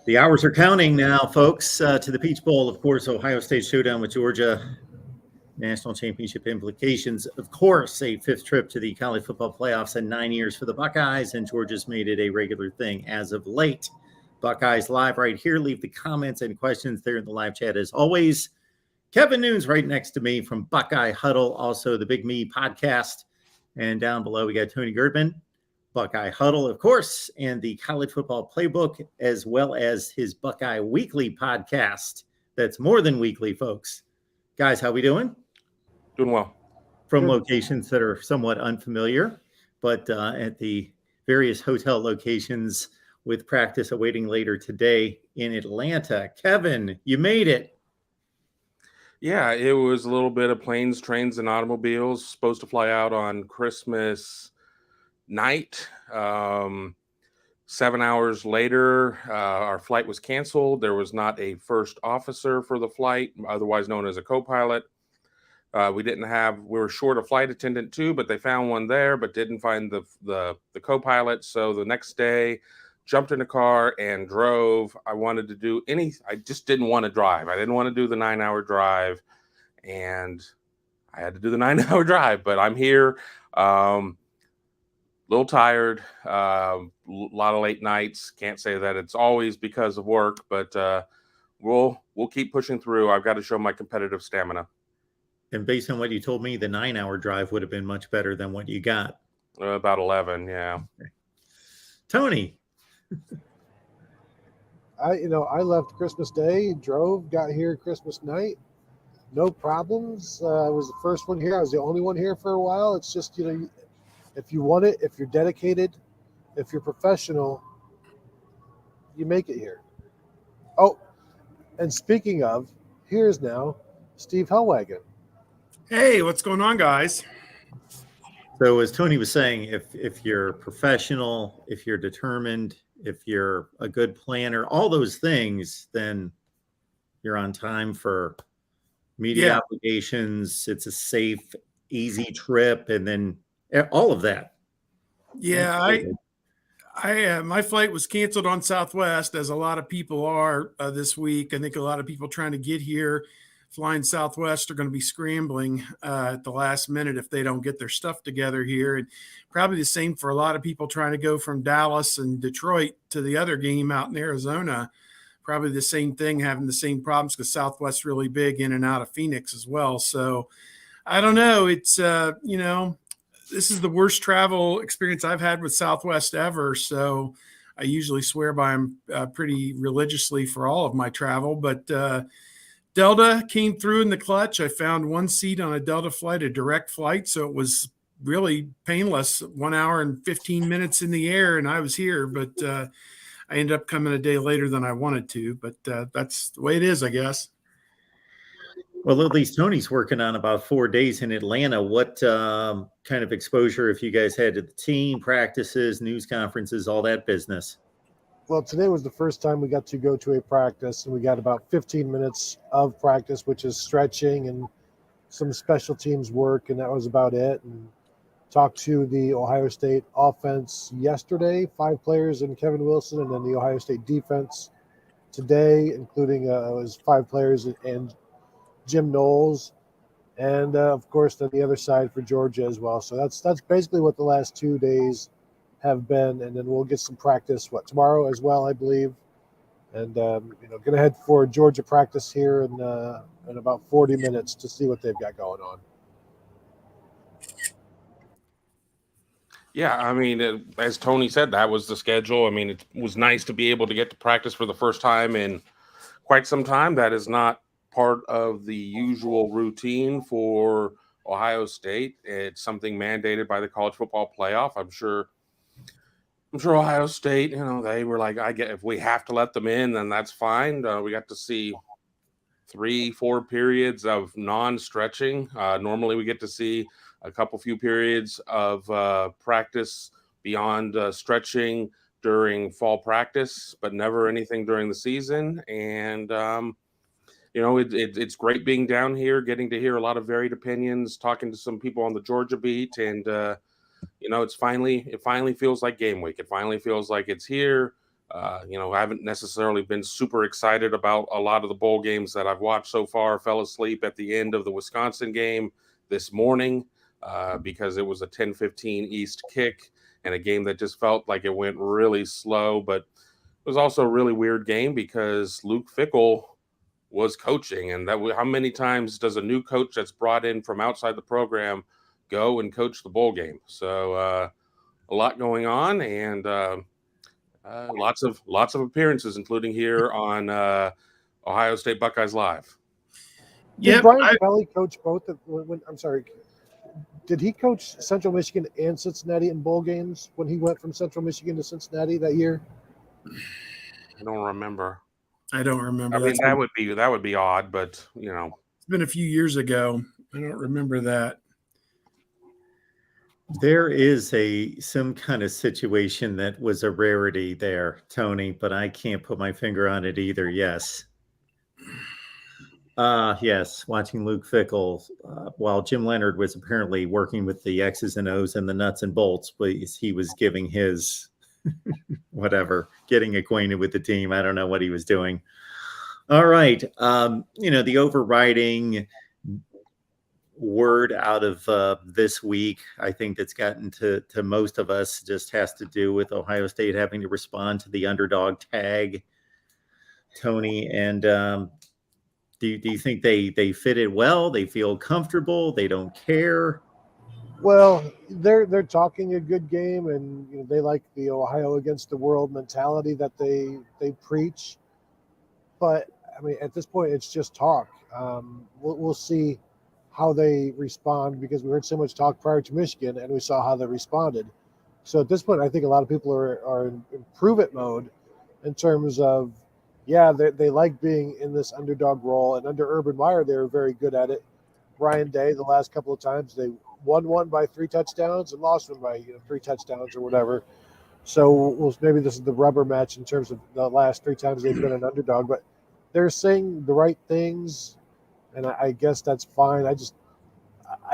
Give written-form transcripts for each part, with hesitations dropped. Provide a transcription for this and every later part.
The hours are counting now, folks, to the Peach Bowl. Of course, Ohio State showdown with Georgia. National championship implications. Of course, a fifth trip to the college football playoffs in 9 years for the Buckeyes, and Georgia's made it a regular thing as of late. Buckeyes Live right here. Leave the comments and questions there in the live chat as always. Kevin Noon's right next to me from Buckeye Huddle, also the Big Me podcast. And down below, we got Tony Girdman, Buckeye Huddle, of course, and the College Football Playbook, as well as his Buckeye Weekly podcast. That's more than weekly, folks. Guys, how we doing? Doing well. From locations that are somewhat unfamiliar, but at the various hotel locations with practice awaiting later today in Atlanta. Kevin, you made it. Yeah, it was a little bit of planes, trains, and automobiles. Supposed to fly out on Christmas night. 7 hours later, our flight was canceled. There was not a first officer for the flight, otherwise known as a co-pilot. We were short a flight attendant too, but they found one there, but didn't find the co-pilot. So the next day, jumped in a car and drove. I just didn't want to drive. I didn't want to do the 9-hour drive, and I had to do the 9-hour drive, but I'm here. Little tired, a lot of late nights. Can't say that it's always because of work, but we'll keep pushing through. I've got to show my competitive stamina. And based on what you told me, the 9-hour drive would have been much better than what you got. About 11, yeah. Okay. Tony. I left Christmas Day, drove, got here Christmas night. No problems. I was the first one here. I was the only one here for a while. It's just, if you want it, if you're dedicated, if you're professional, you make it here. Oh, and speaking of, here's now Steve Hellwagon. Hey, what's going on, guys? So as Tony was saying, if you're professional, if you're determined, if you're a good planner, all those things, then you're on time for media obligations. It's a safe, easy trip, and then all of that. Yeah, my flight was canceled on Southwest, as a lot of people are this week. I think a lot of people trying to get here flying Southwest are going to be scrambling at the last minute if they don't get their stuff together here. And probably the same for a lot of people trying to go from Dallas and Detroit to the other game out in Arizona. Probably the same thing, having the same problems because Southwest's really big in and out of Phoenix as well. So I don't know. It's, this is the worst travel experience I've had with Southwest ever. So I usually swear by them pretty religiously for all of my travel. But Delta came through in the clutch. I found one seat on a Delta flight, a direct flight. So it was really painless, 1 hour and 15 minutes in the air, and I was here. But I ended up coming a day later than I wanted to. But that's the way it is, I guess. Well, at least Tony's working on about 4 days in Atlanta. What kind of exposure have you guys had to the team, practices, news conferences, all that business? Well, today was the first time we got to go to a practice, and we got about 15 minutes of practice, which is stretching and some special teams work, and that was about it. And talked to the Ohio State offense yesterday, 5 players and Kevin Wilson, and then the Ohio State defense today, including it was 5 players and Jim Knowles, and of course on the other side for Georgia as well. So that's basically what the last 2 days have been, and then we'll get some practice tomorrow as well, I believe. And going to head for Georgia practice here in about 40 minutes to see what they've got going on. Yeah, I mean, as Tony said, that was the schedule. I mean, it was nice to be able to get to practice for the first time in quite some time. That is not part of the usual routine for Ohio State. It's something mandated by the College Football Playoff. I'm sure Ohio State, they were like, if we have to let them in, then that's fine. We got to see 3-4 periods of non-stretching. Normally we get to see a few periods of practice beyond stretching during fall practice, but never anything during the season. And, it's great being down here, getting to hear a lot of varied opinions, talking to some people on the Georgia beat, and, it finally feels like game week. It finally feels like it's here. I haven't necessarily been super excited about a lot of the bowl games that I've watched so far. Fell asleep at the end of the Wisconsin game this morning because it was a 10:15 East kick and a game that just felt like it went really slow. But it was also a really weird game because Luke Fickell was coaching, and how many times does a new coach that's brought in from outside the program go and coach the bowl game? So a lot going on, and lots of appearances, including here on Ohio State Buckeyes Live. Did Brian Kelly coach both? I'm sorry. Did he coach Central Michigan and Cincinnati in bowl games when he went from Central Michigan to Cincinnati that year? I don't remember. I mean, that would be odd, but it's been a few years ago. I don't remember that. There is some kind of situation that was a rarity there, Tony, but I can't put my finger on it either. Yes. Yes, watching Luke Fickell while Jim Leonard was apparently working with the X's and O's and the nuts and bolts, but he was giving his whatever, getting acquainted with the team. I don't know what he was doing. All right. The overriding word out of this week, I think that's gotten to most of us, just has to do with Ohio State having to respond to the underdog tag, Tony. And do you think they fit it well? They feel comfortable? They don't care? Well, they're talking a good game, and they like the Ohio against the world mentality that they preach. But I mean, at this point, it's just talk. We'll see how they respond, because we heard so much talk prior to Michigan, and we saw how they responded. So at this point, I think a lot of people are in prove-it mode in terms of, yeah, they like being in this underdog role. And under Urban Meyer, they were very good at it. Ryan Day, the last couple of times, they won one by 3 touchdowns and lost one by 3 touchdowns or whatever. So maybe this is the rubber match in terms of the last 3 times they've been an underdog. But they're saying the right things, and I guess that's fine.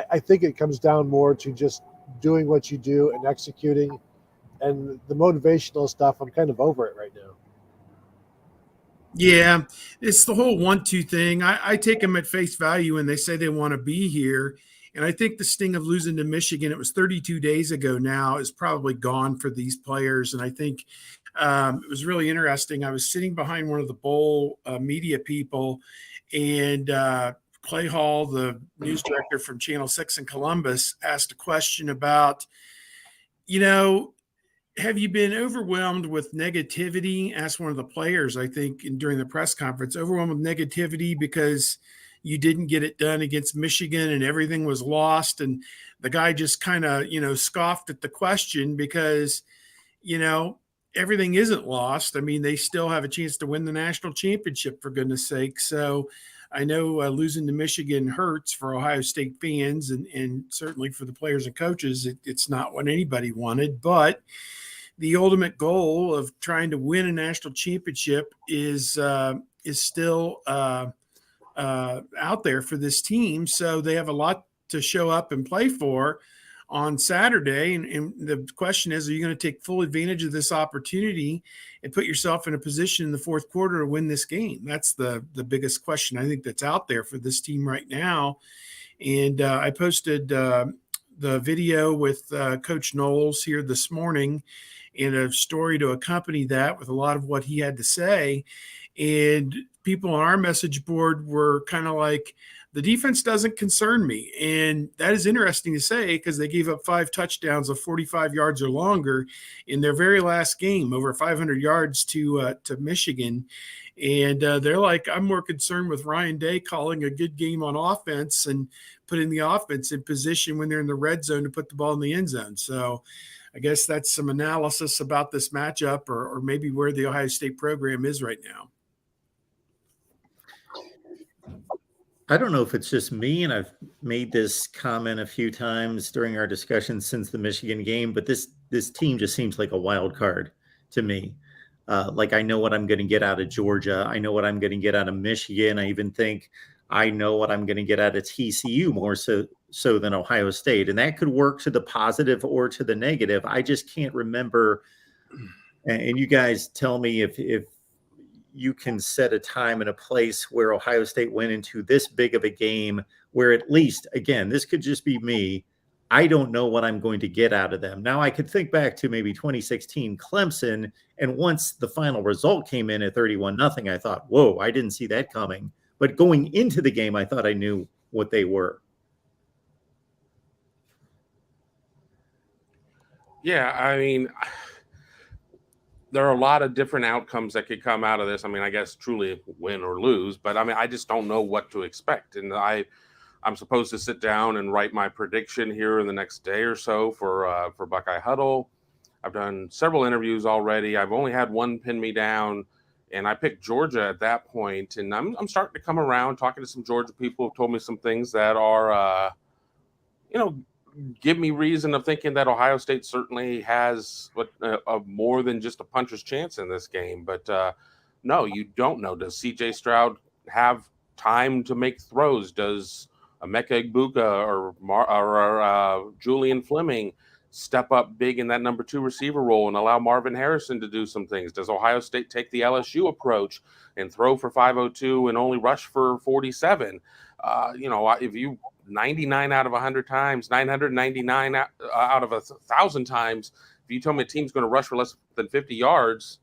I think it comes down more to just doing what you do and executing. And the motivational stuff, I'm kind of over it right now. Yeah, it's the whole 1-2 thing. I take them at face value when they say they want to be here. And I think the sting of losing to Michigan, it was 32 days ago now, is probably gone for these players. And I think it was really interesting. I was sitting behind one of the bowl media people, and Clay Hall, the news director from Channel 6 in Columbus, asked a question about, have you been overwhelmed with negativity? Asked one of the players, I think, during the press conference, overwhelmed with negativity because you didn't get it done against Michigan and everything was lost. And the guy just kind of, scoffed at the question because, everything isn't lost. I mean, they still have a chance to win the national championship, for goodness sake. So I know losing to Michigan hurts for Ohio State fans and certainly for the players and coaches. It's not what anybody wanted, but the ultimate goal of trying to win a national championship is still out there for this team. So they have a lot to show up and play for on Saturday. And the question is, are you going to take full advantage of this opportunity and put yourself in a position in the fourth quarter to win this game? That's the biggest question I think that's out there for this team right now. And I posted the video with Coach Knowles here this morning, and a story to accompany that with a lot of what he had to say. And people on our message board were kind of like, the defense doesn't concern me. And that is interesting to say, because they gave up 5 touchdowns of 45 yards or longer in their very last game, over 500 yards to Michigan. And they're like, I'm more concerned with Ryan Day calling a good game on offense and putting the offense in position when they're in the red zone to put the ball in the end zone. So I guess that's some analysis about this matchup, or maybe where the Ohio State program is right now. I don't know if it's just me, and I've made this comment a few times during our discussions since the Michigan game, but this team just seems like a wild card to me. Like, I know what I'm going to get out of Georgia. I know what I'm going to get out of Michigan. I even think I know what I'm going to get out of TCU more so than Ohio State. And that could work to the positive or to the negative. I just can't remember And you guys tell me if you can set a time and a place where Ohio State went into this big of a game where at least, again, this could just be me. I don't know what I'm going to get out of them. Now I could think back to maybe 2016 Clemson. And once the final result came in at 31-0, I thought, whoa, I didn't see that coming. But going into the game, I thought I knew what they were. Yeah, I mean, there are a lot of different outcomes that could come out of this. I mean, I guess truly win or lose, but I mean, I just don't know what to expect. And I'm supposed to sit down and write my prediction here in the next day or so for Buckeye Huddle. I've done several interviews already. I've only had one pin me down, and I picked Georgia at that point. And I'm starting to come around, talking to some Georgia people who've told me some things that are, give me reason of thinking that Ohio State certainly has more than just a puncher's chance in this game. But no, you don't know. Does C.J. Stroud have time to make throws? Does Emeka Egbuka or Julian Fleming step up big in that number 2 receiver role and allow Marvin Harrison to do some things? Does Ohio State take the LSU approach and throw for 502 and only rush for 47? If you 99 out of 100 times, 999 out of 1,000 times, if you tell me a team's going to rush for less than 50 yards,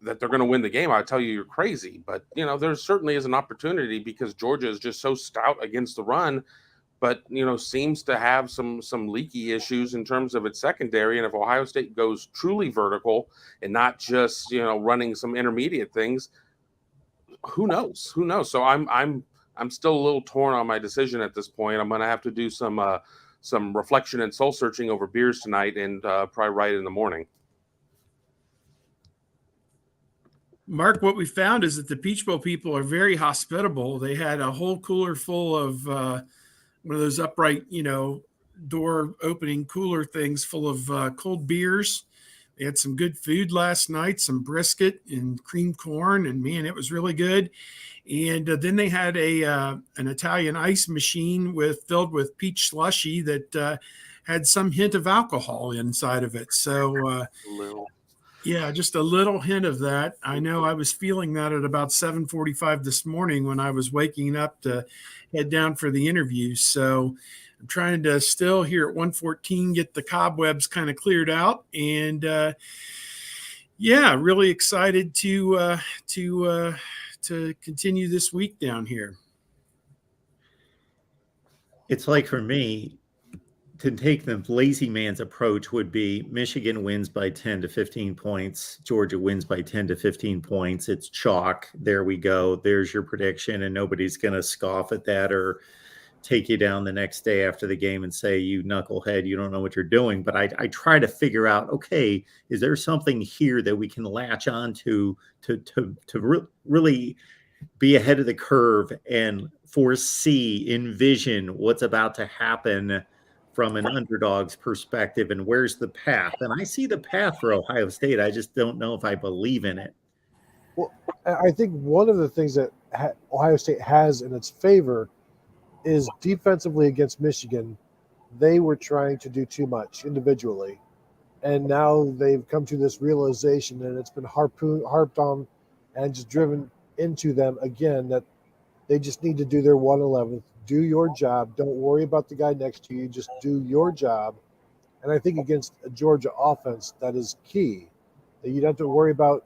that they're going to win the game, I tell you you're crazy. But, there certainly is an opportunity because Georgia is just so stout against the run, but, seems to have some leaky issues in terms of its secondary. And if Ohio State goes truly vertical and not just, running some intermediate things, who knows? So I'm still a little torn on my decision at this point. I'm going to have to do some reflection and soul searching over beers tonight and probably write in the morning. Mark, what we found is that the Peach Bowl people are very hospitable. They had a whole cooler full of one of those upright, door opening cooler things full of cold beers. They had some good food last night, some brisket and creamed corn, and man, it was really good. And then they had an Italian ice machine filled with peach slushy that had some hint of alcohol inside of it. So, yeah, just a little hint of that. I know I was feeling that at about 7:45 this morning when I was waking up to head down for the interview. So I'm trying to still here at 1:14 get the cobwebs kind of cleared out, and really excited to continue this week down here. It's like for me, to take the lazy man's approach would be Michigan wins by 10 to 15 points. Georgia wins by 10 to 15 points. It's chalk. There we go. There's your prediction. And nobody's going to scoff at that or take you down the next day after the game and say, you knucklehead, you don't know what you're doing. But I try to figure out, okay, is there something here that we can latch on to really be ahead of the curve and envision what's about to happen from an underdog's perspective, and where's the path? And I see the path for Ohio State. I just don't know if I believe in it. Well, I think one of the things that Ohio State has in its favor is defensively against Michigan. They were trying to do too much individually, and now they've come to this realization, and it's been harped on and just driven into them again that they just need to do their 111th. Do your job. Don't worry about the guy next to you. Just do your job. And I think against a Georgia offense, that is key. That you don't have to worry about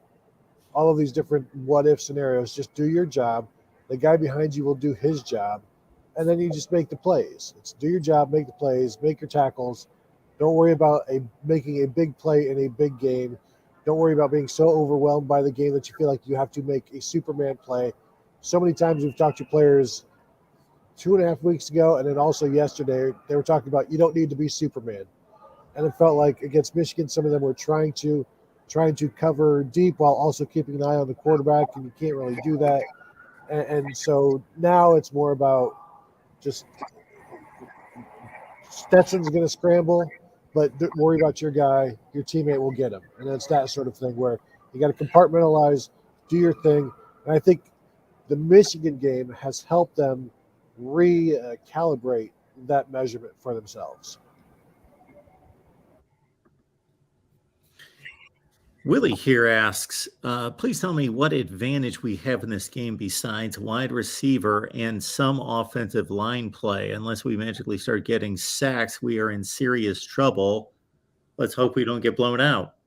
all of these different what-if scenarios. Just do your job. The guy behind you will do his job. And then you just make the plays. It's do your job, make the plays, make your tackles. Don't worry about making a big play in a big game. Don't worry about being so overwhelmed by the game that you feel like you have to make a Superman play. So many times we've talked to players 2.5 weeks ago, and then also yesterday, they were talking about you don't need to be Superman. And it felt like against Michigan, some of them were trying to cover deep while also keeping an eye on the quarterback, and you can't really do that. And so now it's more about just Stetson's going to scramble, but don't worry about your guy. Your teammate will get him. And it's that sort of thing where you got to compartmentalize, do your thing. And I think the Michigan game has helped them recalibrate that measurement for themselves. Willie here asks, please tell me what advantage we have in this game besides wide receiver and some offensive line play. Unless we magically start getting sacks, we are in serious trouble. Let's hope we don't get blown out.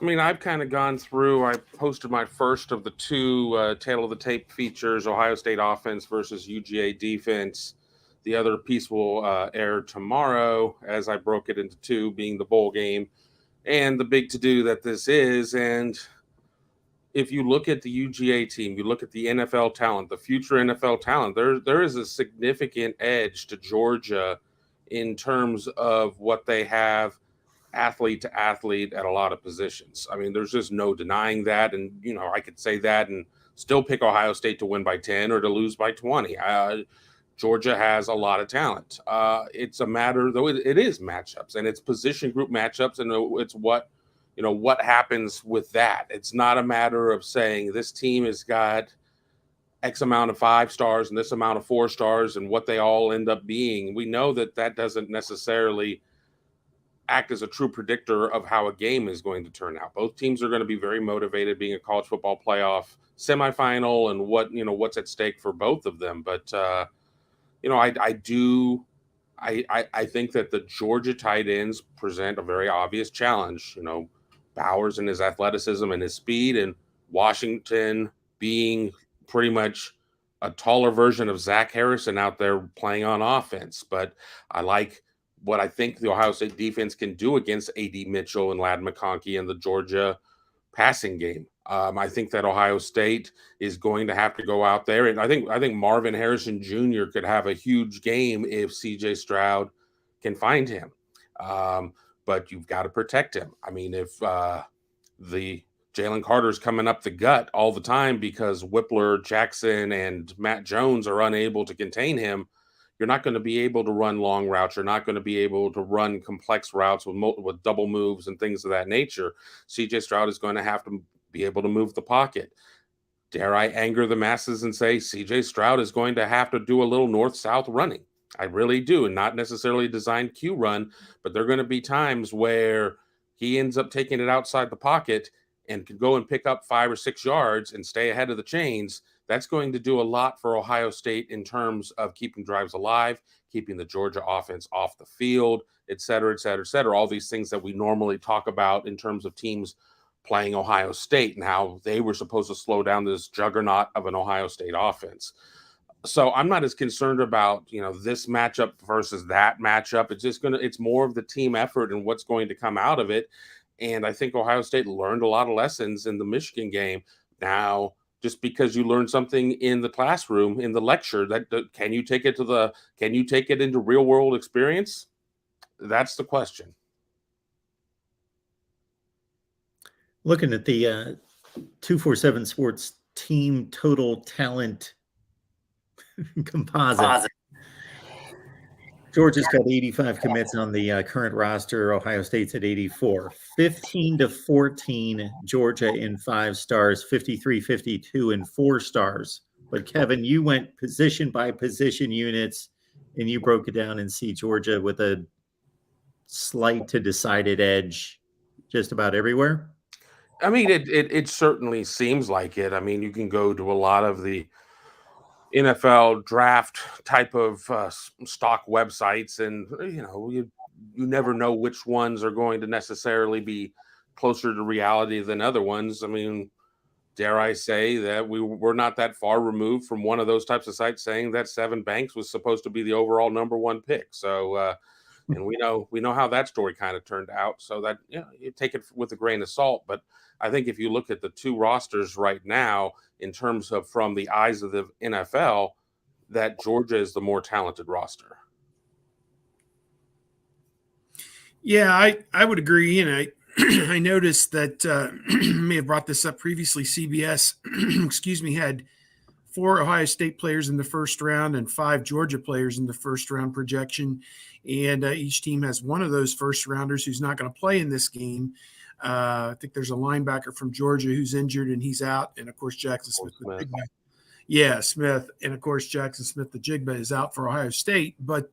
I mean, I've kind of gone through. I posted my first of the two tail of the tape features: Ohio State offense versus UGA defense. The other piece will air tomorrow, as I broke it into two, being the bowl game and the big to-do that this is. And if you look at the UGA team, you look at the NFL talent, the future NFL talent, there is a significant edge to Georgia in terms of what they have athlete to athlete at a lot of positions. I mean, there's just no denying that. And, I could say that and still pick Ohio State to win by 10 or to lose by 20. Georgia has a lot of talent. It's a matter, though, it is matchups, and it's position group matchups, and it's what happens with that. It's not a matter of saying this team has got X amount of 5 stars and this amount of 4 stars and what they all end up being. We know that doesn't necessarily act as a true predictor of how a game is going to turn out. Both teams are going to be very motivated, being a college football playoff semifinal, and what's at stake for both of them. But I think that the Georgia tight ends present a very obvious challenge. Bowers and his athleticism and his speed, and Washington being pretty much a taller version of Zach Harrison out there playing on offense. But I like what I think the Ohio State defense can do against A.D. Mitchell and Ladd McConkey in the Georgia passing game. I think that Ohio State is going to have to go out there, and I think Marvin Harrison Jr. could have a huge game if C.J. Stroud can find him. But you've got to protect him. I mean, if the Jalen Carter's coming up the gut all the time because Whippler, Jackson, and Matt Jones are unable to contain him, you're not going to be able to run long routes. You're not going to be able to run complex routes with double moves and things of that nature. C.J. Stroud is going to have to be able to move the pocket. Dare I anger the masses and say C.J. Stroud is going to have to do a little north-south running? I really do, and not necessarily a designed Q run, but there are going to be times where he ends up taking it outside the pocket and can go and pick up 5 or 6 yards and stay ahead of the chains. That's going to do a lot for Ohio State in terms of keeping drives alive, keeping the Georgia offense off the field, et cetera, et cetera, et cetera. All these things that we normally talk about in terms of teams playing Ohio State and how they were supposed to slow down this juggernaut of an Ohio State offense. So I'm not as concerned about, this matchup versus that matchup. It's more of the team effort and what's going to come out of it. And I think Ohio State learned a lot of lessons in the Michigan game. Now, just because you learn something in the classroom, in the lecture, can you take it into real world experience? That's the question. Looking at the 247 Sports team total talent composite. Georgia's got 85 commits on the current roster. Ohio State's at 84. 15-14, Georgia in 5 stars. 53-52 in 4 stars. But Kevin, you went position by position units, and you broke it down and see Georgia with a slight to decided edge just about everywhere. I mean, it certainly seems like it. I mean, you can go to a lot of the NFL draft type of stock websites, and you never know which ones are going to necessarily be closer to reality than other ones. I mean, dare I say that we're not that far removed from one of those types of sites saying that Sevyn Banks was supposed to be the overall number 1 pick. So, and we know how that story kind of turned out. So that you take it with a grain of salt, but I think if you look at the 2 rosters right now, in terms of from the eyes of the NFL, that Georgia is the more talented roster. Yeah, I would agree. And I noticed that may have brought this up previously. CBS, had 4 Ohio State players in the first round and 5 Georgia players in the first round projection. And each team has one of those first rounders who's not going to play in this game. I think there's a linebacker from Georgia who's injured and he's out. And of course, Jackson Smith, the big guy. Yeah, Smith, and of course Jackson Smith, the Jigba, is out for Ohio State. But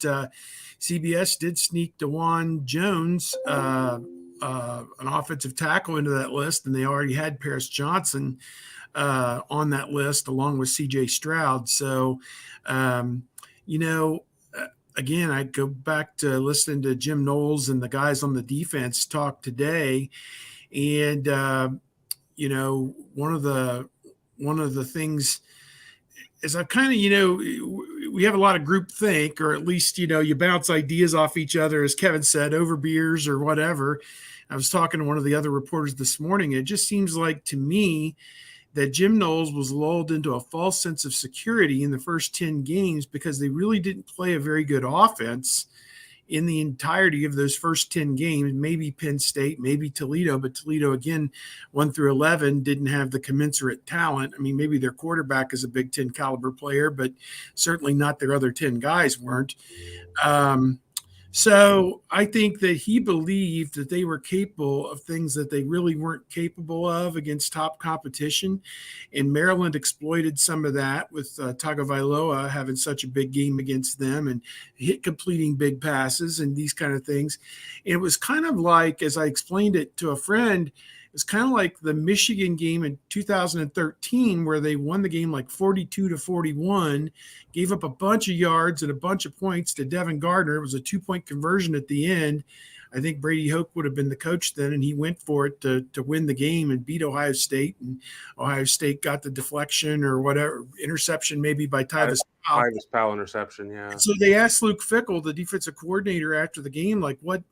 CBS did sneak DeJuan Jones, an offensive tackle, into that list, and they already had Paris Johnson on that list along with C.J. Stroud. So, you know, again, I go back to listening to Jim Knowles and the guys on the defense talk today, and you know, one of the things is I kind of, you know, we have a lot of group think, or at least, you know, you bounce ideas off each other, as Kevin said, over beers or whatever. I was talking to one of the other reporters this morning. It just seems like to me that Jim Knowles was lulled into a false sense of security in the first 10 games because they really didn't play a very good offense in the entirety of those first 10 games. Maybe Penn State, maybe Toledo, but Toledo, again, 1 through 11, didn't have the commensurate talent. I mean, maybe their quarterback is a Big Ten caliber player, but certainly not their other 10 guys weren't. So I think that he believed that they were capable of things that they really weren't capable of against top competition. And Maryland exploited some of that with Tagovailoa having such a big game against them and completing big passes and these kind of things. And it was kind of like, as I explained it to a friend, it's kind of like the Michigan game in 2013 where they won the game like 42-41, gave up a bunch of yards and a bunch of points to Devin Gardner. It was a 2-point conversion at the end. I think Brady Hoke would have been the coach then, and he went for it to win the game and beat Ohio State. And Ohio State got the deflection or whatever, interception maybe by Tyvis Powell. Tyvis Powell interception, yeah. So they asked Luke Fickell, the defensive coordinator, after the game, like, what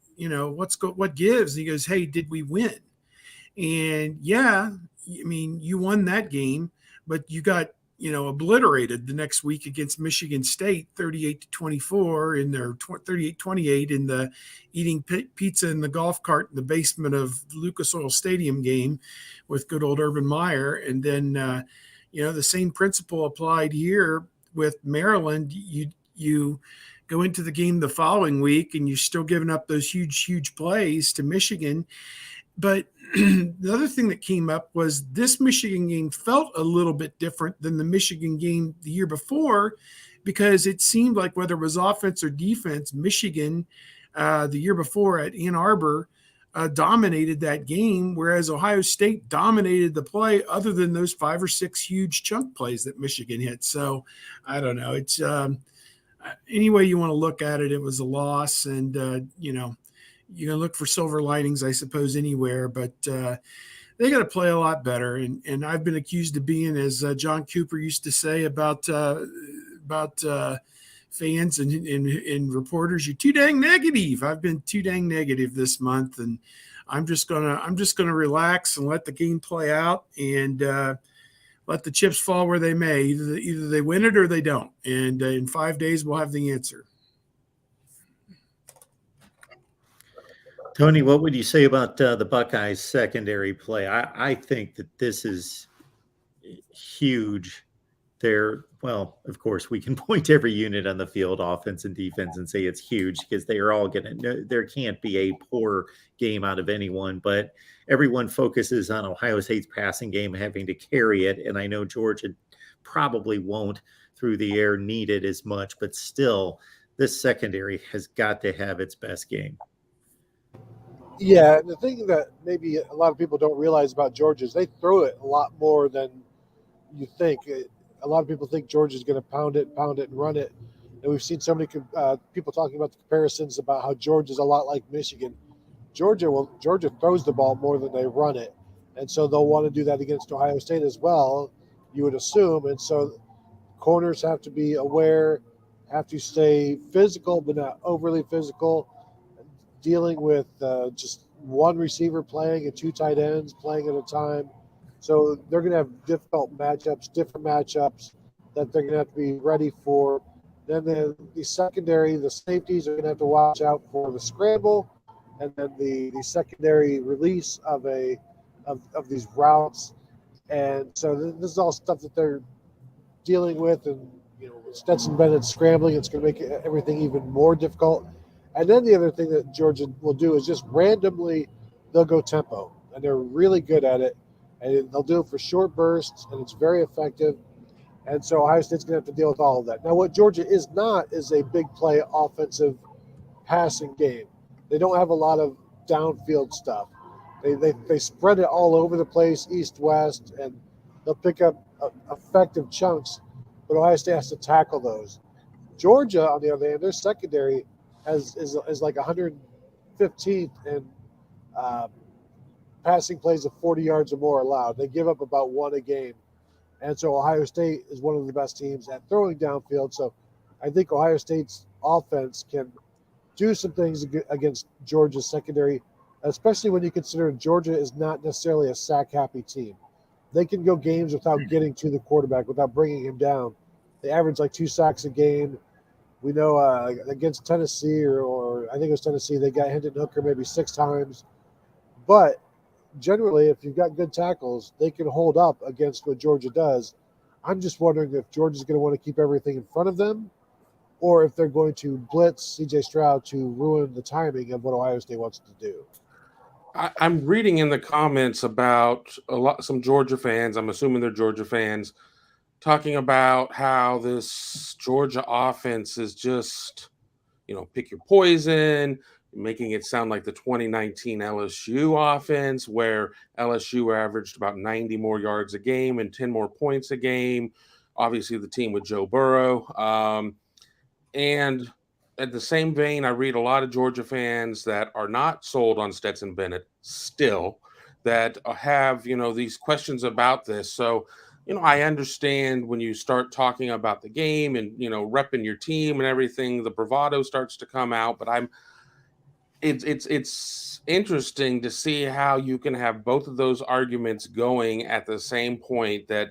gives? And he goes, hey, did we win? And yeah, I mean, you won that game, but you got, you know, obliterated the next week against Michigan State, 38-24 in their 38-28 in the eating pizza in the golf cart in the basement of Lucas Oil Stadium game with good old Urban Meyer. And then, you know, the same principle applied here with Maryland. You go into the game the following week and you're still giving up those huge plays to Michigan. But the other thing that came up was this Michigan game felt a little bit different than the Michigan game the year before, because it seemed like whether it was offense or defense, Michigan the year before at Ann Arbor dominated that game, whereas Ohio State dominated the play other than those 5 or 6 huge chunk plays that Michigan hit. So I don't know. It's any way you want to look at it, it was a loss. And, you know, you're going to look for silver linings, I suppose, anywhere, but they got to play a lot better. And I've been accused of being, as John Cooper used to say about fans and reporters, you're too dang negative. I've been too dang negative this month, and I'm just gonna relax and let the game play out and let the chips fall where they may. Either they win it or they don't. And in 5 days, we'll have the answer. Tony, what would you say about the Buckeyes secondary play? I think that this is huge. Well, of course, we can point to every unit on the field, offense and defense, and say it's huge because they are all going to – there can't be a poor game out of anyone. But everyone focuses on Ohio State's passing game having to carry it, and I know Georgia probably won't through the air need it as much. But still, this secondary has got to have its best game. Yeah, the thing that maybe a lot of people don't realize about Georgia is they throw it a lot more than you think. A lot of people think Georgia's going to pound it, and run it. And we've seen so many people talking about the comparisons about how Georgia's a lot like Michigan. Georgia throws the ball more than they run it. And so they'll want to do that against Ohio State as well, you would assume. And so corners have to be aware, have to stay physical, but not overly physical, dealing with just one receiver playing and 2 tight ends playing at a time. So they're going to have different matchups that they're going to have to be ready for. Then the secondary, the safeties are going to have to watch out for the scramble, and then the secondary release of these routes. And so this is all stuff that they're dealing with. And Stetson Bennett scrambling, it's going to make everything even more difficult. And then the other thing that Georgia will do is just randomly they'll go tempo, and they're really good at it. And they'll do it for short bursts, and it's very effective. And so Ohio State's going to have to deal with all of that. Now, what Georgia is not is a big play offensive passing game. They don't have a lot of downfield stuff. They spread it all over the place, east, west, and they'll pick up effective chunks, but Ohio State has to tackle those. Georgia, on the other hand, their secondary is like 115th in passing plays of 40 yards or more allowed. They give up about one a game. And so Ohio State is one of the best teams at throwing downfield. So I think Ohio State's offense can do some things against Georgia's secondary, especially when you consider Georgia is not necessarily a sack-happy team. They can go games without getting to the quarterback, without bringing him down. They average like 2 sacks a game. We know against Tennessee, or I think it was Tennessee, they got Hendon Hooker maybe 6 times. But generally, if you've got good tackles, they can hold up against what Georgia does. I'm just wondering if Georgia's going to want to keep everything in front of them, or if they're going to blitz C.J. Stroud to ruin the timing of what Ohio State wants to do. I'm reading in the comments about some Georgia fans, I'm assuming they're Georgia fans, talking about how this Georgia offense is just, pick your poison, making it sound like the 2019 LSU offense, where LSU averaged about 90 more yards a game and 10 more points a game. Obviously, the team with Joe Burrow. And at the same vein, I read a lot of Georgia fans that are not sold on Stetson Bennett still, that have, these questions about this. So, I understand when you start talking about the game and, repping your team and everything, the bravado starts to come out. But it's interesting to see how you can have both of those arguments going at the same point, that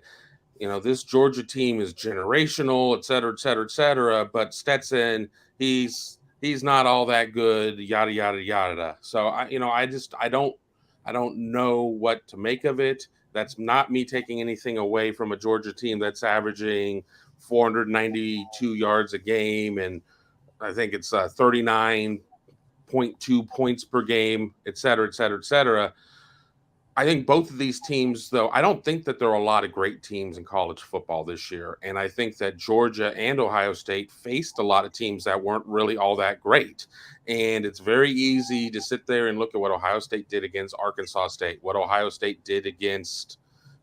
this Georgia team is generational, et cetera, et cetera, et cetera. But Stetson, he's not all that good, yada, yada, yada. So I don't know what to make of it. That's not me taking anything away from a Georgia team that's averaging 492 yards a game. And I think it's 39.2 points per game, et cetera, et cetera, et cetera. I think both of these teams, though, I don't think that there are a lot of great teams in college football this year. And I think that Georgia and Ohio State faced a lot of teams that weren't really all that great. And it's very easy to sit there and look at what Ohio State did against Arkansas State, what Ohio State did against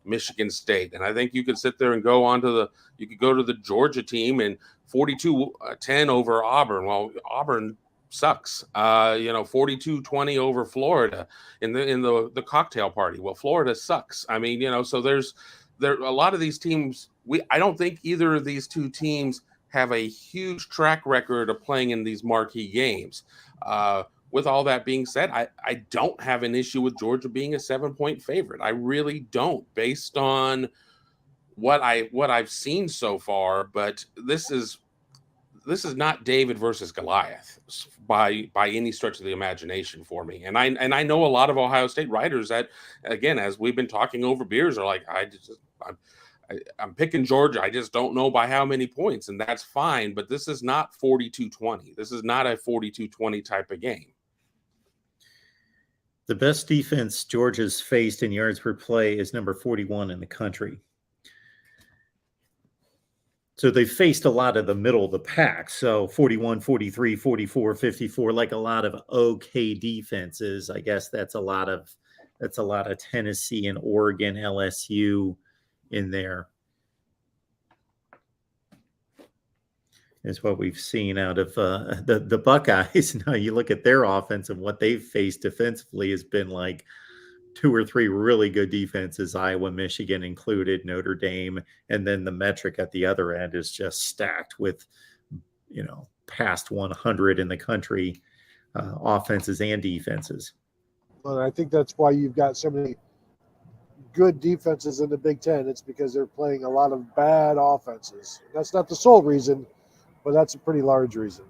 Michigan State. And I think you could sit there and you could go to the Georgia team and 42-10 over Auburn. Well, Auburn sucks. 42-20 over Florida in the cocktail party. Well, Florida sucks. I mean, so there a lot of these teams. I don't think either of these two teams have a huge track record of playing in these marquee games. With all that being said, I don't have an issue with Georgia being a 7-point favorite. I really don't, based on what I've seen so far. But this is not David versus Goliath by any stretch of the imagination for me. And I know a lot of Ohio State writers that, again, as we've been talking over beers, are like, I'm picking Georgia. I just don't know by how many points, and that's fine. But this is not 42-20. This is not a 42-20 type of game. The best defense Georgia's faced in yards per play is number 41 in the country. So they faced a lot of the middle of the pack. So 41, 43, 44, 54, like a lot of okay defenses. I guess that's a lot of Tennessee and Oregon, LSU in there. Is what we've seen out of the Buckeyes. Now you look at their offense, and what they've faced defensively has been like 2 or 3 really good defenses, Iowa, Michigan included, Notre Dame, and then the metric at the other end is just stacked with, past 100 in the country, offenses and defenses. Well, I think that's why you've got so many good defenses in the Big Ten. It's because they're playing a lot of bad offenses. That's not the sole reason, but that's a pretty large reason.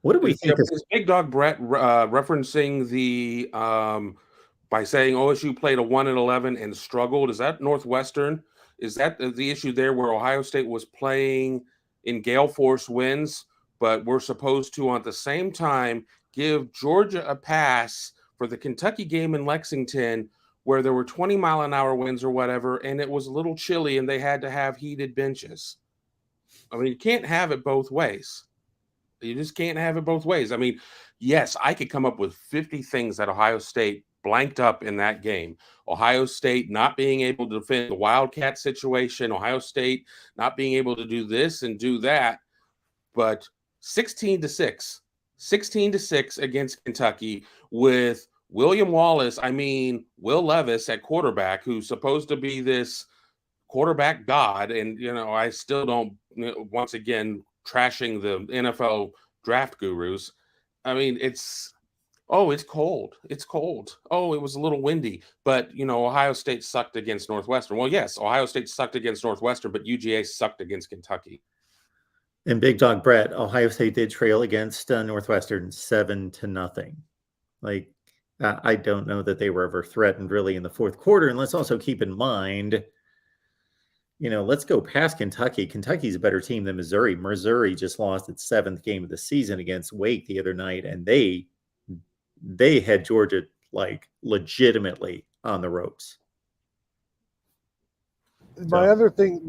What do we think? Is Big Dog Brett referencing the by saying OSU played a 1-11 and struggled? Is that Northwestern? Is that the issue there, where Ohio State was playing in gale force winds, but we're supposed to at the same time give Georgia a pass for the Kentucky game in Lexington, where there were 20-mile-an-hour winds or whatever, and it was a little chilly and they had to have heated benches. I mean, you can't have it both ways. You just can't have it both ways. I mean, yes, I could come up with 50 things that Ohio State blanked up in that game. Ohio State not being able to defend the Wildcat situation, Ohio State not being able to do this and do that, but 16-6 against Kentucky with William Wallace, Will Levis at quarterback, who's supposed to be this quarterback god. And, I still don't, once again, trashing the NFL draft gurus. I mean, it's cold. It's cold. Oh, it was a little windy. But, Ohio State sucked against Northwestern. Well, yes, Ohio State sucked against Northwestern, but UGA sucked against Kentucky. And Big Dog Brett, Ohio State did trail against Northwestern 7-0. Like, I don't know that they were ever threatened really in the fourth quarter. And let's also keep in mind, let's go past Kentucky. Kentucky's a better team than Missouri. Missouri just lost its 7th game of the season against Wake the other night, and they had Georgia like legitimately on the ropes. My other thing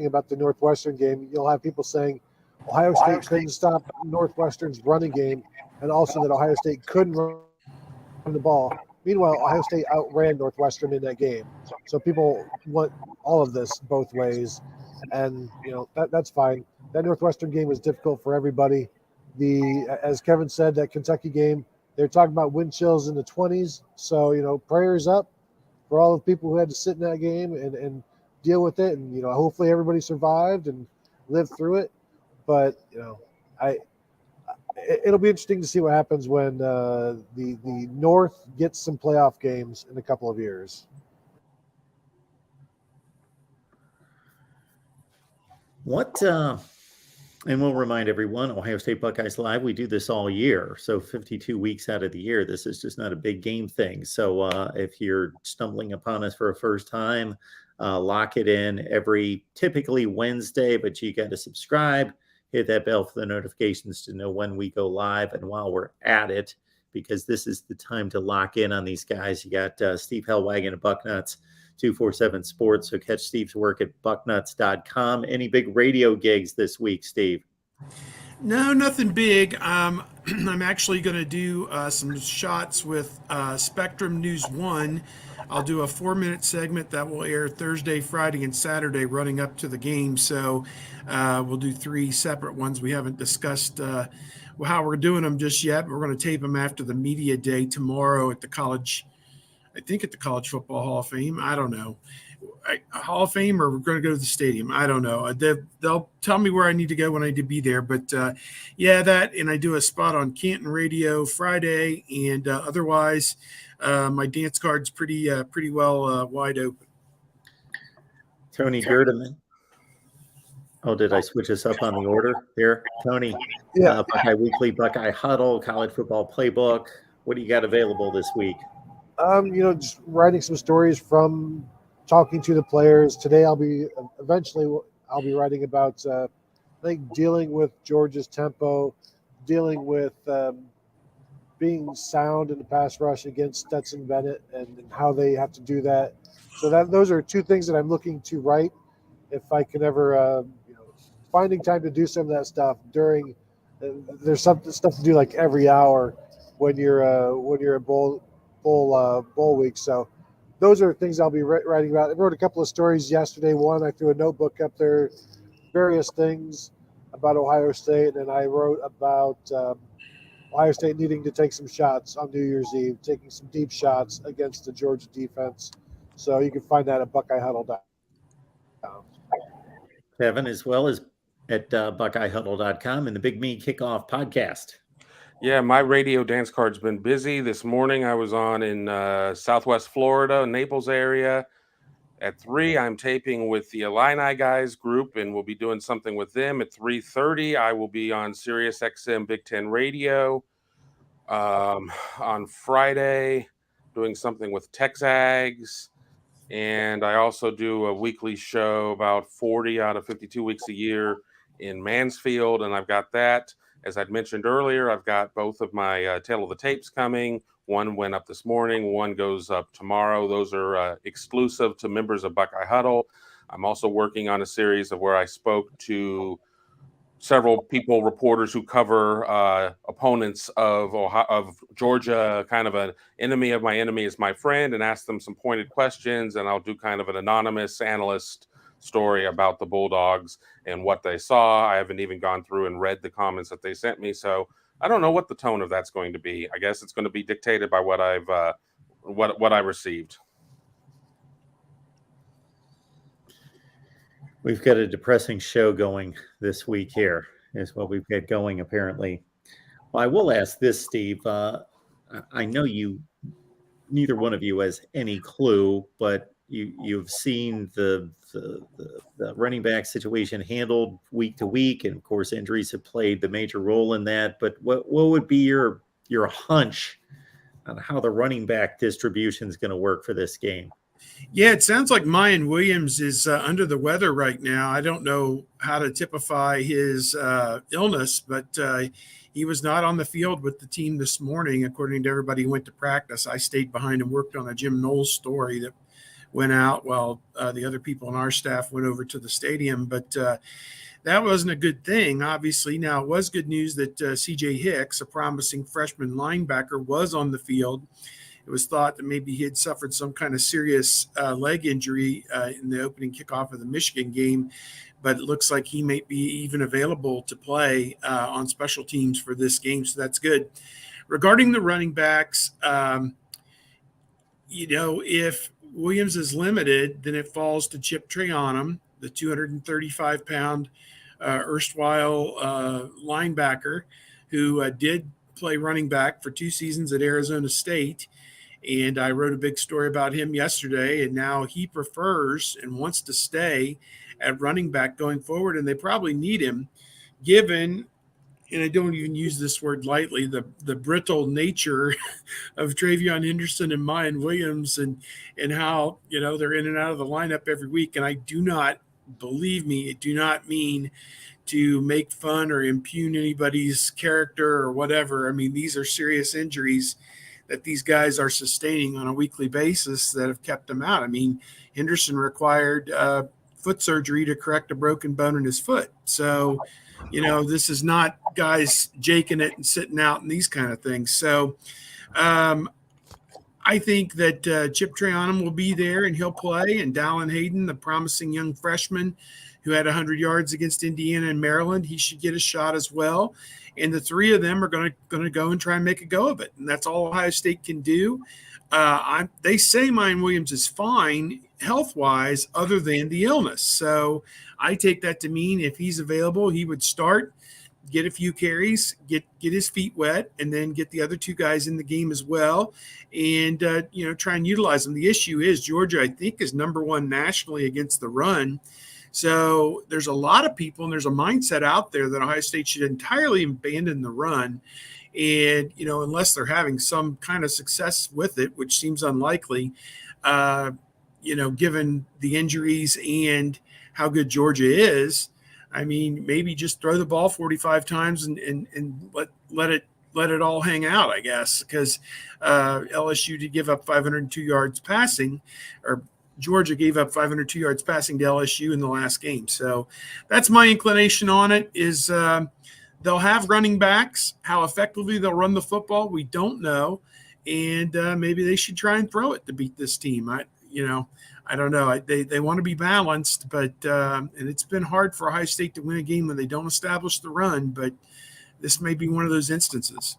about the Northwestern game, you'll have people saying Ohio State couldn't stop Northwestern's running game, and also that Ohio State couldn't run the ball. Meanwhile, Ohio State outran Northwestern in that game. So people want all of this both ways, and that's fine. That Northwestern game was difficult for everybody. As Kevin said, that Kentucky game, they're talking about wind chills in the 20s. So prayers up for all the people who had to sit in that game and deal with it, and hopefully everybody survived and lived through it. But it'll be interesting to see what happens when the North gets some playoff games in a couple of years. And we'll remind everyone, Ohio State Buckeyes Live, we do this all year. So 52 weeks out of the year, this is just not a big game thing. So if you're stumbling upon us for a first time, lock it in every typically Wednesday, but you got to subscribe. Hit that bell for the notifications to know when we go live. And while we're at it, because this is the time to lock in on these guys, you got Steve Hellwagon at Bucknuts 247 Sports. So catch Steve's work at bucknuts.com. Any big radio gigs this week, Steve? No, nothing big. I'm actually going to do some shots with Spectrum News 1. I'll do a 4-minute segment that will air Thursday, Friday, and Saturday running up to the game. So we'll do 3 separate ones. We haven't discussed how we're doing them just yet. We're going to tape them after the media day tomorrow at the College Football Hall of Fame. I don't know. Hall of Fame, or we're going to go to the stadium. I don't know. They'll tell me where I need to go when I need to be there. But that, and I do a spot on Canton Radio Friday, and otherwise, my dance card's pretty well wide open. Tony Gerdeman. Oh, did I switch us up on the order here, Tony? Yeah. Buckeye Weekly, Buckeye Huddle, College Football Playbook. What do you got available this week? Just writing some stories from talking to the players. Today I'll be writing about I think dealing with Georgia's tempo, dealing with being sound in the pass rush against Stetson Bennett and how they have to do that. So those are 2 things that I'm looking to write if I can ever finding time to do some of that stuff during there's stuff to do like every hour when you're a bowl week. So those are things I'll be writing about. I wrote a couple of stories yesterday. One, I threw a notebook up there, various things about Ohio State, and I wrote about Ohio State needing to take some shots on New Year's Eve, taking some deep shots against the Georgia defense. So you can find that at BuckeyeHuddle.com. Kevin, as well as at BuckeyeHuddle.com and the Big Me Kickoff podcast. Yeah, my radio dance card's been busy. This morning I was on in Southwest Florida, Naples area. At 3, I'm taping with the Illini guys group, and we'll be doing something with them. At 3:30, I will be on Sirius XM Big Ten Radio. On Friday, doing something with Texags. And I also do a weekly show about 40 out of 52 weeks a year in Mansfield, and I've got that. As I'd mentioned earlier, I've got both of my Tale of the Tapes coming, One went up this morning. One goes up tomorrow. Those are exclusive to members of Buckeye Huddle. I'm also working on a series of where I spoke to several people, reporters who cover opponents of Georgia, kind of an enemy of my enemy is my friend, and ask them some pointed questions. And I'll do kind of an anonymous analyst story about the Bulldogs and what they saw. I haven't even gone through and read the comments that they sent me, so I don't know what the tone of that's going to be. I guess it's going to be dictated by what I've what I received. We've got a depressing show going this week here, is what we've got going, apparently. Well, I will ask this, Steve. I know neither one of you has any clue, but you've seen the running back situation handled week to week, and of course, injuries have played the major role in that. But what would be your hunch on how the running back distribution is going to work for this game? Yeah, it sounds like Mayan Williams is under the weather right now. I don't know how to typify his illness, but he was not on the field with the team this morning, according to everybody who went to practice. I stayed behind and worked on a Jim Knowles story that went out while the other people on our staff went over to the stadium. But that wasn't a good thing, obviously. Now, it was good news that C.J. Hicks, a promising freshman linebacker, was on the field. It was thought that maybe he had suffered some kind of serious leg injury in the opening kickoff of the Michigan game, but it looks like he may be even available to play on special teams for this game, so that's good. Regarding the running backs, if Williams is limited, then it falls to Chip Trayanum, the 235-pound erstwhile linebacker who did play running back for 2 seasons at Arizona State. And I wrote a big story about him yesterday, and now he prefers and wants to stay at running back going forward, and they probably need him given, and I don't even use this word lightly, the brittle nature of Travion Henderson and Mayan Williams and how, they're in and out of the lineup every week. And I do not, believe me, it do not mean to make fun or impugn anybody's character or whatever. I mean, these are serious injuries that these guys are sustaining on a weekly basis that have kept them out. I mean, Henderson required foot surgery to correct a broken bone in his foot. So, this is not guys jaking it and sitting out and these kind of things. So I think that Chip Trayanum will be there and he'll play. And Dallin Hayden, the promising young freshman who had 100 yards against Indiana and Maryland, he should get a shot as well. And the three of them are going to go and try and make a go of it. And that's all Ohio State can do. They say Mayan Williams is fine health-wise other than the illness. So I take that to mean if he's available, he would start, get a few carries, get his feet wet, and then get the other 2 guys in the game as well and, try and utilize them. The issue is Georgia, I think, is number 1 nationally against the run. So there's a lot of people and there's a mindset out there that Ohio State should entirely abandon the run. And, unless they're having some kind of success with it, which seems unlikely, given the injuries and how good Georgia is, I mean, maybe just throw the ball 45 times and let it all hang out, I guess, because LSU did give up 502 yards passing, or Georgia gave up 502 yards passing to LSU in the last game. So that's my inclination on it is they'll have running backs. How effectively they'll run the football, we don't know. And maybe they should try and throw it to beat this team. I don't know. They want to be balanced, but and it's been hard for Ohio State to win a game when they don't establish the run, but this may be one of those instances.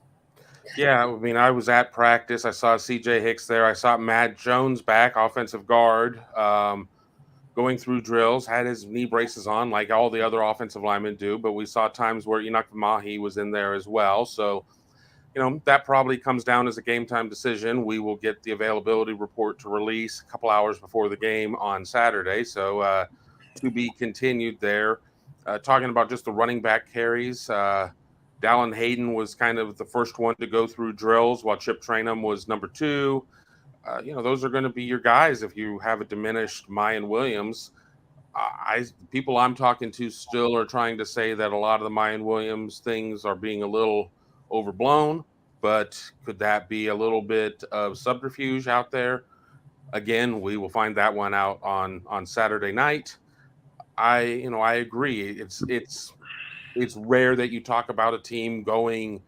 Yeah, I mean, I was at practice. I saw C.J. Hicks there. I saw Matt Jones back, offensive guard, going through drills, had his knee braces on like all the other offensive linemen do, but we saw times where Enoch Mahi was in there as well. So, that probably comes down as a game time decision. We will get the availability report to release a couple hours before the game on Saturday. So to be continued there. Talking about just the running back carries, Dallin Hayden was kind of the first one to go through drills while Chip Trayanum was number 2. Those are going to be your guys if you have a diminished Mayan Williams. People I'm talking to still are trying to say that a lot of the Mayan Williams things are being a little overblown, but could that be a little bit of subterfuge out there? Again, we will find that one out on Saturday night. I agree. It's rare that you talk about a team going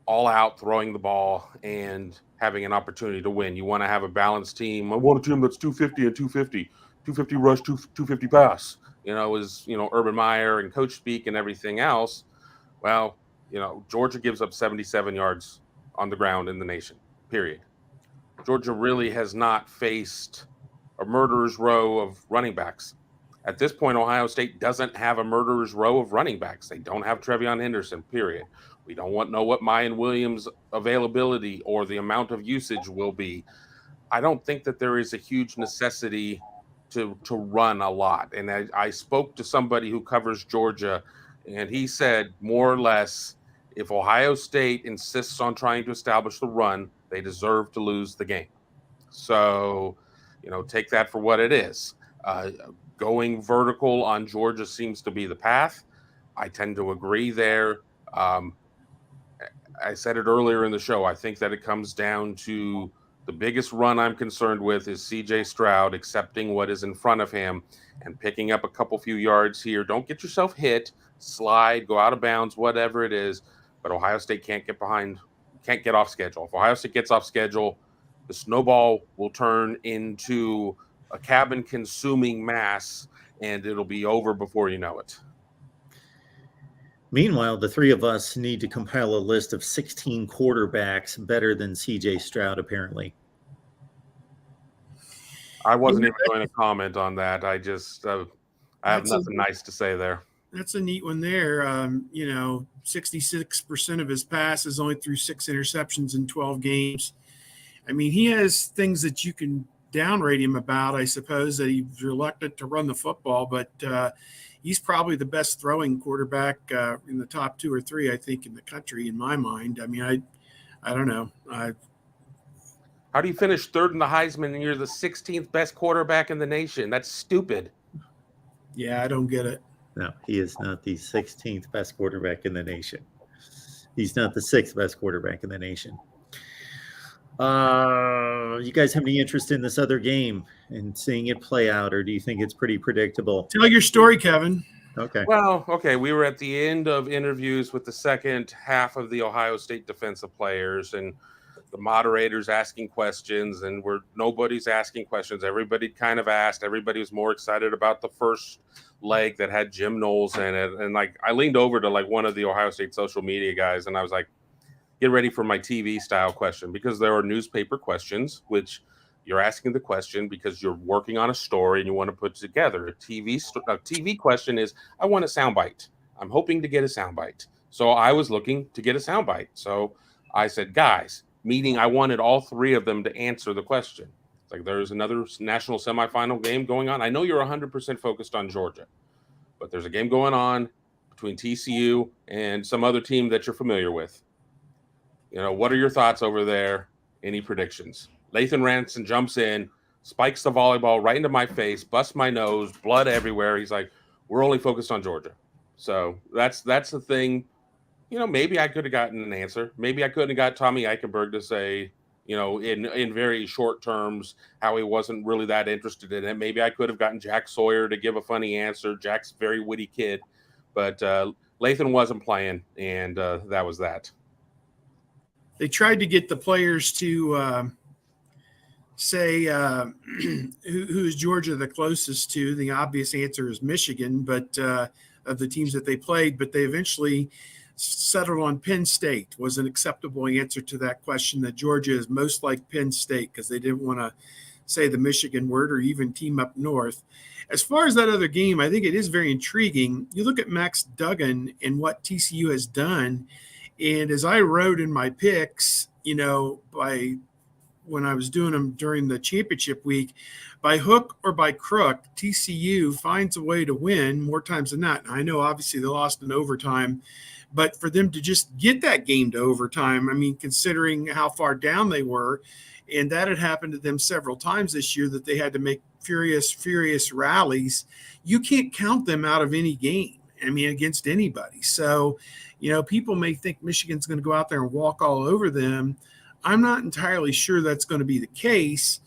all out, throwing the ball, and having an opportunity to win. You want to have a balanced team. I want a team that's 250 and 250, 250 rush, 250 pass. Urban Meyer and coach speak and everything else. Well, Georgia gives up 77 yards on the ground in the nation, period. Georgia really has not faced a murderer's row of running backs. At this point, Ohio State doesn't have a murderer's row of running backs. They don't have Trevion Henderson, period. We don't know what Mayan Williams' availability or the amount of usage will be. I don't think that there is a huge necessity to run a lot. And I spoke to somebody who covers Georgia, and he said more or less, if Ohio State insists on trying to establish the run, they deserve to lose the game. So, take that for what it is. Going vertical on Georgia seems to be the path. I tend to agree there. I said it earlier in the show. I think that it comes down to the biggest run I'm concerned with is CJ Stroud accepting what is in front of him and picking up a couple few yards here. Don't get yourself hit, slide, go out of bounds, whatever it is. But Ohio State can't get off schedule. If Ohio State gets off schedule, the snowball will turn into a cabin-consuming mass, and it'll be over before you know it. Meanwhile, the three of us need to compile a list of 16 quarterbacks better than CJ Stroud, apparently. I wasn't even going to comment on that. I just I have nothing nice to say there. That's a neat one there. 66% of his passes only threw 6 interceptions in 12 games. I mean, he has things that you can downrate him about, I suppose, that he's reluctant to run the football, but he's probably the best throwing quarterback in the top 2 or 3, I think, in the country, in my mind. I mean, I don't know. How do you finish third in the Heisman and you're the 16th best quarterback in the nation? That's stupid. Yeah, I don't get it. No, he is not the 16th best quarterback in the nation. He's not the 6th best quarterback in the nation. You guys have any interest in this other game and seeing it play out, or do you think it's pretty predictable? Tell your story, Kevin. Okay. Well, okay. We were at the end of interviews with the second half of the Ohio State defensive players, and the moderators asking questions, and nobody's asking questions. Everybody kind of asked. Everybody was more excited about the first leg that had Jim Knowles in it. And I leaned over to one of the Ohio State social media guys, and I was like, get ready for my TV style question, because there are newspaper questions, which you're asking the question because you're working on a story and you want to put together. A TV question is, I want a soundbite. I'm hoping to get a soundbite. So I was looking to get a soundbite. So I said, guys, meaning I wanted all 3 of them to answer the question. It's like, there's another national semifinal game going on. I know you're 100% focused on Georgia, but there's a game going on between TCU and some other team that you're familiar with. What are your thoughts over there? Any predictions? Lathan Ranson jumps in, spikes the volleyball right into my face, busts my nose, blood everywhere. He's like, we're only focused on Georgia. So that's the thing. Maybe I could have gotten an answer. Maybe I couldn't have got Tommy Eichenberg to say, in very short terms, how he wasn't really that interested in it. Maybe I could have gotten Jack Sawyer to give a funny answer. Jack's a very witty kid. But Lathan wasn't playing, and that was that. They tried to get the players to say who's Georgia the closest to. The obvious answer is Michigan, but of the teams that they played, but they eventually settled on Penn State was an acceptable answer to that question, that Georgia is most like Penn State, because they didn't want to say the Michigan word or even team up north. As far as that other game, I think it is very intriguing. You look at Max Duggan and what TCU has done, and as I wrote in my picks, when I was doing them during the championship week, by hook or by crook, TCU finds a way to win more times than not. I know obviously they lost in overtime, but for them to just get that game to overtime, I mean, considering how far down they were, and that had happened to them several times this year, that they had to make furious rallies, you can't count them out of any game. I mean, against anybody. So, People may think Michigan's going to go out there and walk all over them. I'm not entirely sure that's going to be the case,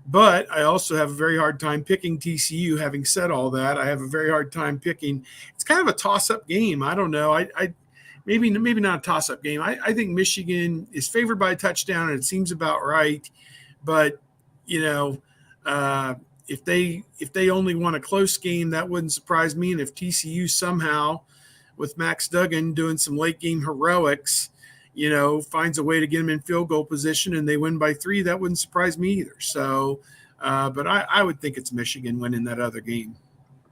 but I also have a very hard time picking TCU. Having said all that, I have a very hard time picking. It's kind of a toss-up game. I don't know. I maybe not a toss-up game. I think Michigan is favored by a touchdown, and it seems about right. But if they only won a close game, that wouldn't surprise me. And if TCU somehow, with Max Duggan doing some late game heroics, finds a way to get them in field goal position and they win by 3, that wouldn't surprise me either. So, but I would think it's Michigan winning that other game.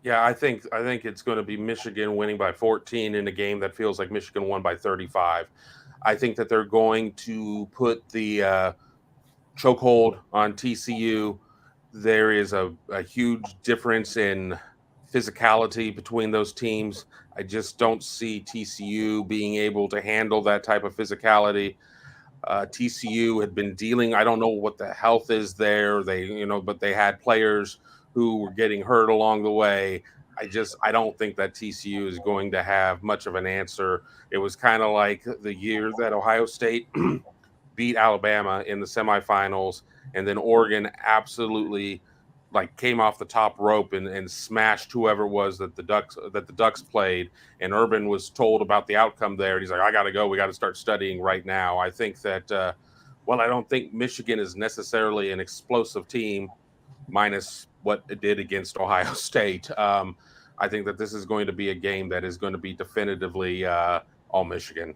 Yeah, I think it's going to be Michigan winning by 14 in a game that feels like Michigan won by 35. I think that they're going to put the chokehold on TCU. There is a huge difference in physicality between those teams. I just don't see TCU being able to handle that type of physicality. TCU had been dealing, I don't know what the health is there. But they had players who were getting hurt along the way. I don't think that TCU is going to have much of an answer. It was kind of like the year that Ohio State beat Alabama in the semifinals, and then Oregon absolutely came off the top rope and smashed whoever it was that the Ducks played. And Urban was told about the outcome there, and he's like, I got to go. We got to start studying right now. I think that, I don't think Michigan is necessarily an explosive team, minus what it did against Ohio State. I think that this is going to be a game that is going to be definitively all Michigan.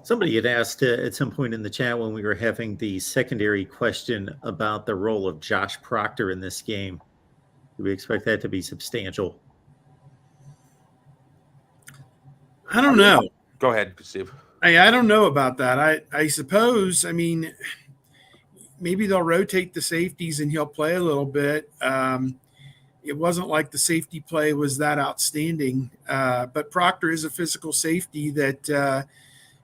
Somebody had asked at some point in the chat when we were having the secondary question about the role of Josh Proctor in this game. Do we expect that to be substantial? I don't know. Go ahead, Steve. I don't know about that. I suppose, maybe they'll rotate the safeties and he'll play a little bit. It wasn't like the safety play was that outstanding. But Proctor is a physical safety that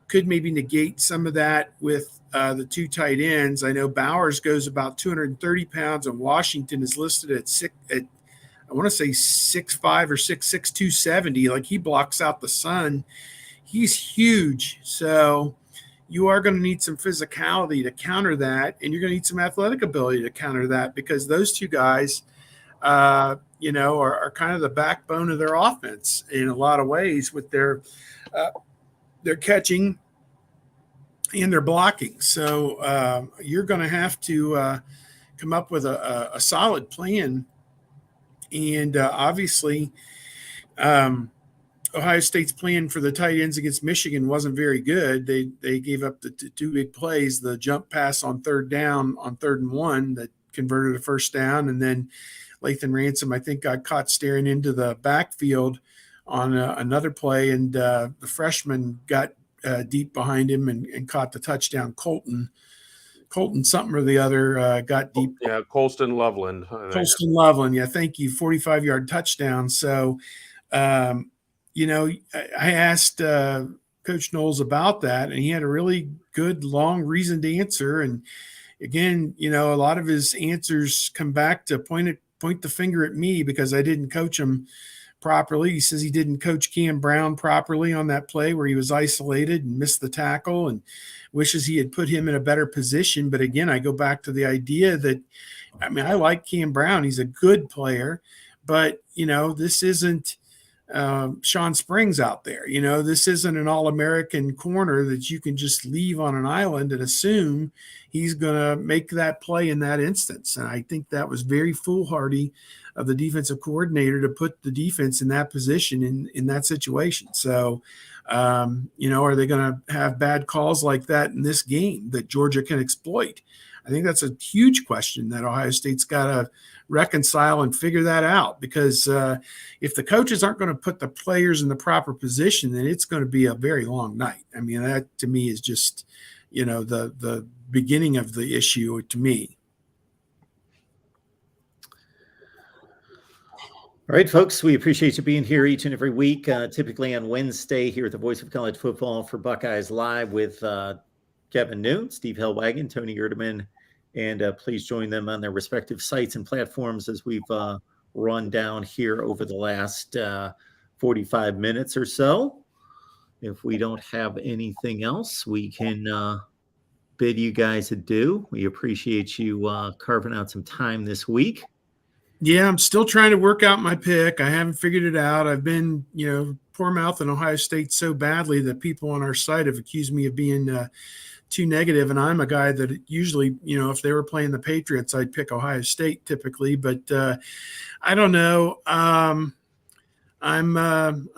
could maybe negate some of that with the 2 tight ends. I know Bowers goes about 230 pounds, and Washington is listed at I want to say 6'5" or 6'6", 270. He blocks out the sun. He's huge. So you are going to need some physicality to counter that, and you're going to need some athletic ability to counter that, because those 2 guys, are kind of the backbone of their offense in a lot of ways with their catching and their blocking. So you're going to have to come up with a solid plan. And obviously, Ohio State's plan for the tight ends against Michigan wasn't very good. They gave up the 2 big plays, the jump pass on 3rd down on 3rd and 1 that converted a 1st down, and then Lathan Ransom, I think, got caught staring into the backfield on another play, and the freshman got deep behind him and caught the touchdown. Colton something or the other got deep. Yeah, Colston Loveland. Colston Loveland, yeah, thank you. 45-yard touchdown. So, I asked Coach Knowles about that, and he had a really good, long, reasoned answer. And again, a lot of his answers come back to point the finger at me because I didn't coach him properly. He says he didn't coach Cam Brown properly on that play where he was isolated and missed the tackle, and wishes he had put him in a better position. But again, I go back to the idea that, I like Cam Brown. He's a good player, but, this isn't Sean Springs out there. This isn't an All-American corner that you can just leave on an island and assume he's going to make that play in that instance. And I think that was very foolhardy of the defensive coordinator to put the defense in that position in that situation. So, are they going to have bad calls like that in this game that Georgia can exploit? I think that's a huge question that Ohio State's got to reconcile and figure that out, because if the coaches aren't going to put the players in the proper position, then it's going to be a very long night. That to me is just, the beginning of the issue to me. All right, folks, we appreciate you being here each and every week, typically on Wednesday here at the Voice of College Football for Buckeyes Live with Kevin Noon, Steve Hellwagon, Tony Erdeman, and please join them on their respective sites and platforms as we've run down here over the last 45 minutes or so. If we don't have anything else, we can bid you guys adieu. We appreciate you carving out some time this week. Yeah, I'm still trying to work out my pick. I haven't figured it out. I've been, poor mouthing Ohio State so badly that people on our site have accused me of being too negative. And I'm a guy that usually, if they were playing the Patriots, I'd pick Ohio State typically. But I don't know. I'm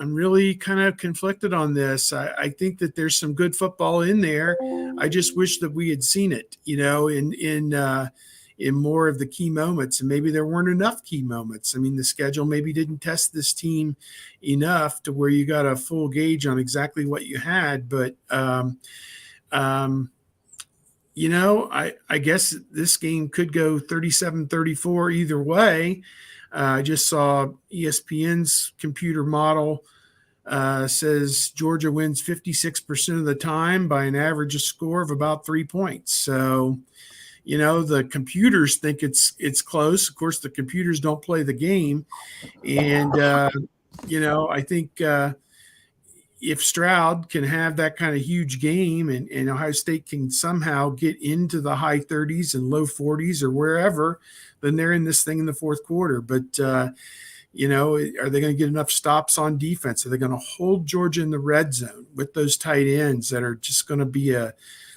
really kind of conflicted on this. I think that there's some good football in there. I just wish that we had seen it, in more of the key moments, and maybe there weren't enough key moments. I mean, the schedule maybe didn't test this team enough to where you got a full gauge on exactly what you had. But I guess this game could go 37-34 either way. I just saw ESPN's computer model says Georgia wins 56% of the time by an average score of about 3 points. So, the computers think it's close. Of course, the computers don't play the game. And, I think if Stroud can have that kind of huge game and Ohio State can somehow get into the high 30s and low 40s or wherever, then they're in this thing in the fourth quarter. But, are they going to get enough stops on defense? Are they going to hold Georgia in the red zone with those tight ends that are just going to be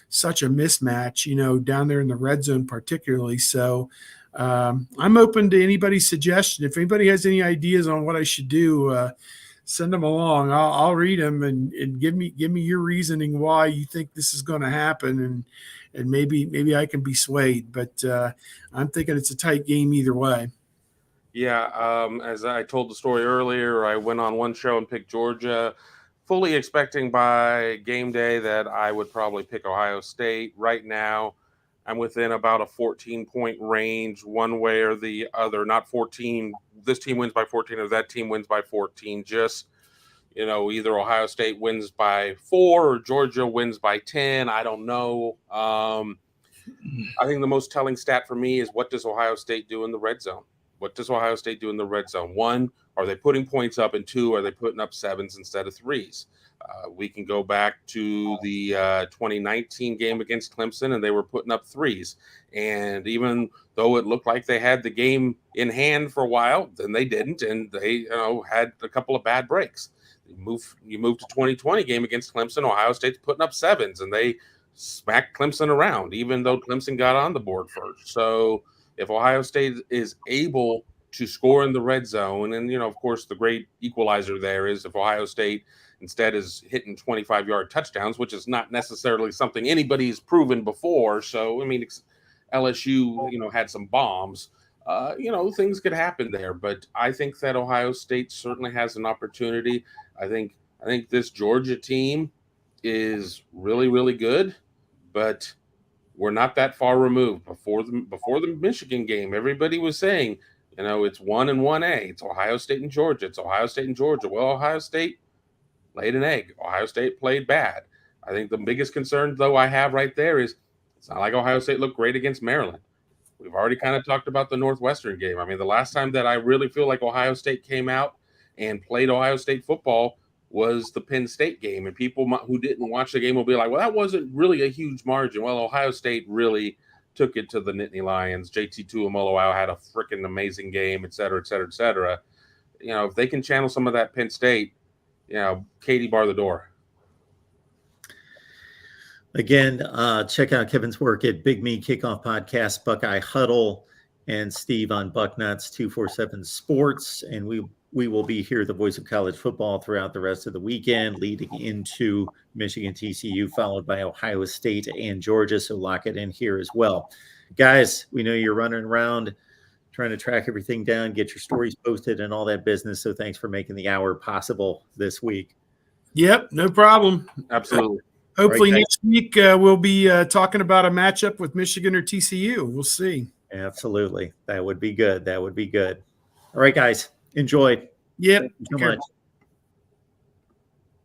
such a mismatch, down there in the red zone particularly? So I'm open to anybody's suggestion. If anybody has any ideas on what I should do, send them along. I'll read them and give me your reasoning why you think this is going to happen, and maybe I can be swayed. But I'm thinking it's a tight game either way. Yeah, as I told the story earlier, I went on one show and picked Georgia, fully expecting by game day that I would probably pick Ohio State. Right now, I'm within about a 14-point range, one way or the other. Not 14, this team wins by 14 or that team wins by 14. Just, either Ohio State wins by 4 or Georgia wins by 10. I don't know. I think the most telling stat for me is, what does Ohio State do in the red zone? What does Ohio State do in the red zone? 1, are they putting points up? And 2, are they putting up 7s instead of 3s? We can go back to the 2019 game against Clemson, and they were putting up 3s. And even though it looked like they had the game in hand for a while, then they didn't, and they had a couple of bad breaks. You move to 2020 game against Clemson, Ohio State's putting up 7s, and they smacked Clemson around, even though Clemson got on the board first. So if Ohio State is able to score in the red zone, and, of course, the great equalizer there is if Ohio State instead is hitting 25-yard touchdowns, which is not necessarily something anybody's proven before. So, I mean, LSU, had some bombs. Things could happen there. But I think that Ohio State certainly has an opportunity. I think this Georgia team is really, really good, but we're not that far removed. Before the Michigan game, everybody was saying, it's 1 and 1A. It's Ohio State and Georgia. It's Ohio State and Georgia. Well, Ohio State laid an egg. Ohio State played bad. I think the biggest concern, though, I have right there is it's not like Ohio State looked great against Maryland. We've already kind of talked about the Northwestern game. I mean, the last time that I really feel like Ohio State came out and played Ohio State football was the Penn State game. And people who didn't watch the game will be like, well, that wasn't really a huge margin. Well, Ohio State really took it to the Nittany Lions. JT Tuimoloau had a freaking amazing game, et cetera, et cetera, et cetera. If they can channel some of that Penn State, Katie bar the door. Again, check out Kevin's work at Big Me Kickoff Podcast, Buckeye Huddle, and Steve on Bucknuts 247 Sports. And we will be here, the voice of college football, throughout the rest of the weekend, leading into Michigan TCU, followed by Ohio State and Georgia. So lock it in here as well. Guys, we know you're running around trying to track everything down, get your stories posted and all that business. So thanks for making the hour possible this week. Yep, no problem. Absolutely. Hopefully next week we'll be talking about a matchup with Michigan or TCU. We'll see. Absolutely. That would be good. All right, guys. Enjoy. Yep. Thank you so much.